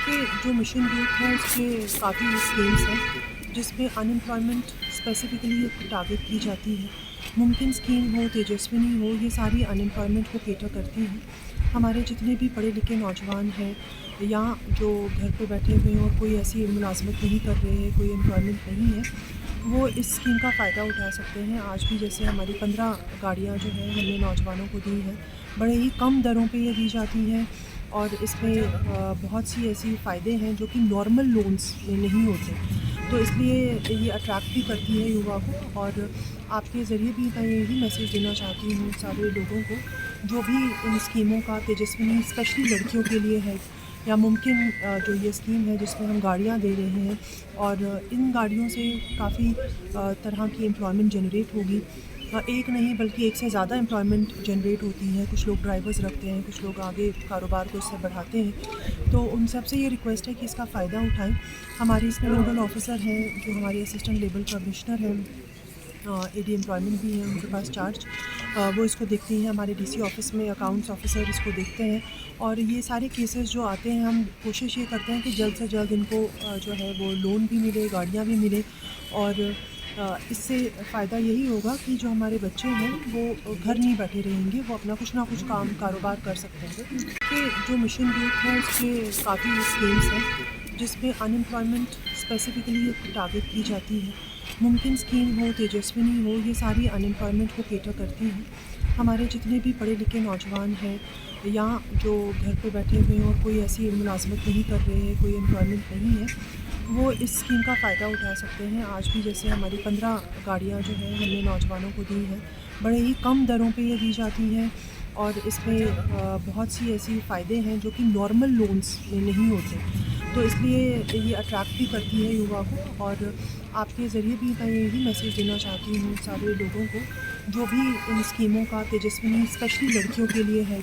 कि जो mission youth है उसके काफ़ी स्कीम्स हैं जिसमें अनएम्प्लॉयमेंट स्पेसिफिकली टारगेट की जाती है। मुमकिन स्कीम हो, तेजस्विनी हो, ये सारी अनएम्प्लॉयमेंट को केटर करती हैं। हमारे जितने भी पढ़े लिखे नौजवान हैं या जो घर पे बैठे हुए हैं और कोई ऐसी मुलाज़मत नहीं कर रहे हैं, कोई एम्प्लॉयमेंट नहीं है, वो इस स्कीम का फ़ायदा उठा सकते हैं। आज भी जैसे हमारी 15 गाड़ियाँ जो हैं हमने नौजवानों को दी हैं, बड़े ही कम दरों पे ये दी जाती हैं और इसमें बहुत सी ऐसी फ़ायदे हैं जो कि नॉर्मल लोन्स में नहीं होते। तो इसलिए ये अट्रैक्ट भी करती है युवा को और आपके ज़रिए भी मैं यही मैसेज देना चाहती हूँ सारे लोगों को, जो भी इन स्कीमों का तेजस्विनी स्पेशली लड़कियों के लिए है या मुमकिन जो ये स्कीम है जिसमें हम गाड़ियाँ दे रहे हैं और इन गाड़ियों से काफ़ी तरह की एम्प्लॉयमेंट जनरेट होगी। एक नहीं बल्कि एक से ज़्यादा एम्प्लॉयमेंट जनरेट होती है। कुछ लोग ड्राइवर्स रखते हैं, कुछ लोग आगे कारोबार को इससे बढ़ाते हैं। तो उन सब से ये रिक्वेस्ट है कि इसका फ़ायदा उठाएँ। हमारी इसमें नोडल ऑफ़िसर हैं जो हमारे असिस्टेंट लेवल कमिश्नर हैं, एडी एम्प्लॉयमेंट भी है उनके पास चार्ज, वो इसको देखती हैं। हमारे डीसी ऑफ़िस में अकाउंट्स ऑफ़िसर इसको देखते हैं और ये सारे केसेस जो आते हैं हम कोशिश ये करते हैं कि जल्द से जल्द इनको जो है वो लोन भी मिले, गाड़ियाँ भी मिले और इससे फ़ायदा यही होगा कि जो हमारे बच्चे हैं वो घर नहीं बैठे रहेंगे, वो अपना कुछ ना कुछ काम कारोबार कर सकते हैं। कि जो मिशन यूथ है उसके काफ़ी स्कीम्स हैं जिसमें अनएम्प्लॉयमेंट स्पेसिफिकली टारगेट की जाती है। मुमकिन स्कीम हो, तेजस्विनी हो, ये सारी अनएम्प्लॉयमेंट को केटर करती हैं। हमारे जितने भी पढ़े लिखे नौजवान हैं या जो घर पे बैठे हुए हैं और कोई ऐसी मुलाज़मत नहीं कर रहे हैं, कोई एम्प्लॉयमेंट नहीं है, वो इस स्कीम का फ़ायदा उठा सकते हैं। आज भी जैसे हमारी 15 गाड़ियाँ जो हैं हमने नौजवानों को दी हैं, बड़े ही कम दरों पे ये दी जाती हैं और इसमें बहुत सी ऐसी फ़ायदे हैं जो कि नॉर्मल लोन्स में नहीं होते। तो इसलिए ये अट्रैक्ट भी करती है युवा को और आपके ज़रिए भी मैं यही मैसेज देना चाहती हूँ सारे लोगों को, जो भी इन स्कीमों का तेजस्विनी स्पेशली लड़कियों के लिए है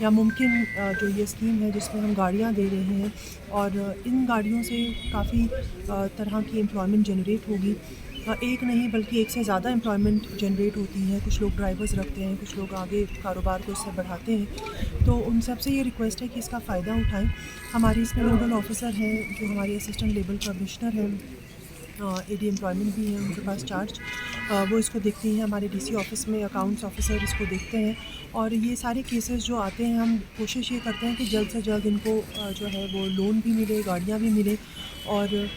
या मुमकिन जो ये स्कीम है जिसमें हम गाड़ियाँ दे रहे हैं और इन गाड़ियों से काफ़ी तरह की एम्प्लॉयमेंट जनरेट होगी। एक नहीं बल्कि एक से ज़्यादा एम्प्लॉयमेंट जनरेट होती है। कुछ लोग ड्राइवर्स रखते हैं, कुछ लोग आगे कारोबार को इससे बढ़ाते हैं। तो उन सब से ये रिक्वेस्ट है कि इसका फ़ायदा उठाएँ। हमारी इसमें नोडल ऑफ़िसर हैं जो हमारे असिस्टेंट लेवल कमिश्नर हैं, एडी एम्प्लॉयमेंट भी है उनके पास चार्ज, वो इसको देखती हैं। हमारे डीसी ऑफ़िस में अकाउंट्स ऑफ़िसर इसको देखते हैं और ये सारे केसेस जो आते हैं हम कोशिश ये करते हैं कि जल्द से जल्द इनको जो है वो लोन भी मिले, गाड़ियाँ भी मिले और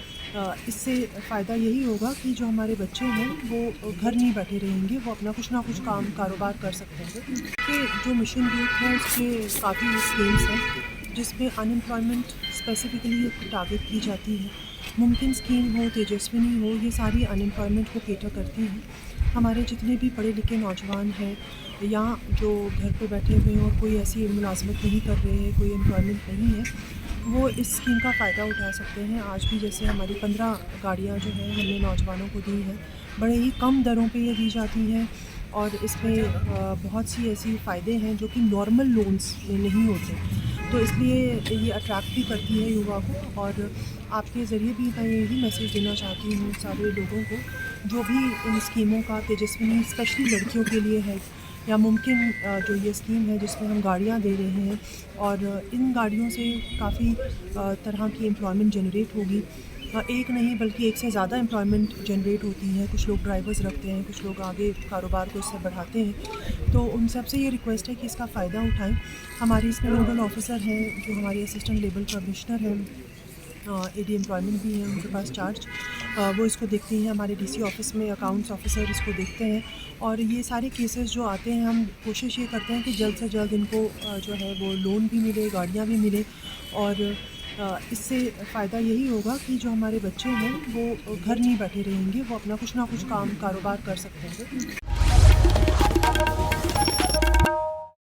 इससे फ़ायदा यही होगा कि जो हमारे बच्चे हैं वो घर नहीं बैठे रहेंगे, वो अपना कुछ ना कुछ काम कारोबार कर सकते हैं। कि जो मिशन यूथ है उसके काफ़ी स्कीम्स हैं जिसमें अनएम्प्लॉयमेंट स्पेसिफिकली टारगेट की जाती है। मुमकिन स्कीम हो, तेजस्विनी हो, ये सारी अनएम्प्लॉयमेंट को केटर करती हैं। हमारे जितने भी पढ़े लिखे नौजवान हैं या जो घर पे बैठे हुए हैं और कोई ऐसी मुलाज़मत नहीं कर रहे हैं, कोई एम्प्लॉयमेंट नहीं है, वो इस स्कीम का फ़ायदा उठा सकते हैं। आज भी जैसे हमारी 15 गाड़ियाँ जो हैं हमने नौजवानों को दी हैं, बड़े ही कम दरों पे ये दी जाती हैं और इसमें बहुत सी ऐसी फ़ायदे हैं जो कि नॉर्मल लोन्स में नहीं होते। तो इसलिए ये अट्रैक्ट भी करती है युवा को और आपके ज़रिए भी मैं यही मैसेज देना चाहती हूँ सारे लोगों को, जो भी इन स्कीमों का तेजस्विनी स्पेशली लड़कियों के लिए है या मुमकिन जो ये स्कीम है जिसमें हम गाड़ियाँ दे रहे हैं और इन गाड़ियों से काफ़ी तरह की एम्प्लॉयमेंट जनरेट होगी। एक नहीं बल्कि एक से ज़्यादा एम्प्लॉयमेंट जनरेट होती है। कुछ लोग ड्राइवर्स रखते हैं, कुछ लोग आगे कारोबार को इससे बढ़ाते हैं। तो उन सब से ये रिक्वेस्ट है कि इसका फ़ायदा उठाएँ। हमारी इसमें नोडल ऑफ़िसर हैं जो हमारे असिस्टेंट लेवल कमिश्नर हैं, एडी एम्प्लॉयमेंट भी है उनके पास चार्ज, वो इसको देखती हैं। हमारे डीसी ऑफ़िस में अकाउंट्स ऑफ़िसर इसको देखते हैं और ये सारे केसेस जो आते हैं हम कोशिश ये करते हैं कि जल्द से जल्द इनको जो है वो लोन भी मिले, गाड़ियाँ भी मिले और इससे फ़ायदा यही होगा कि जो हमारे बच्चे हैं वो घर नहीं बैठे रहेंगे, वो अपना कुछ ना कुछ काम कारोबार कर सकते हैं।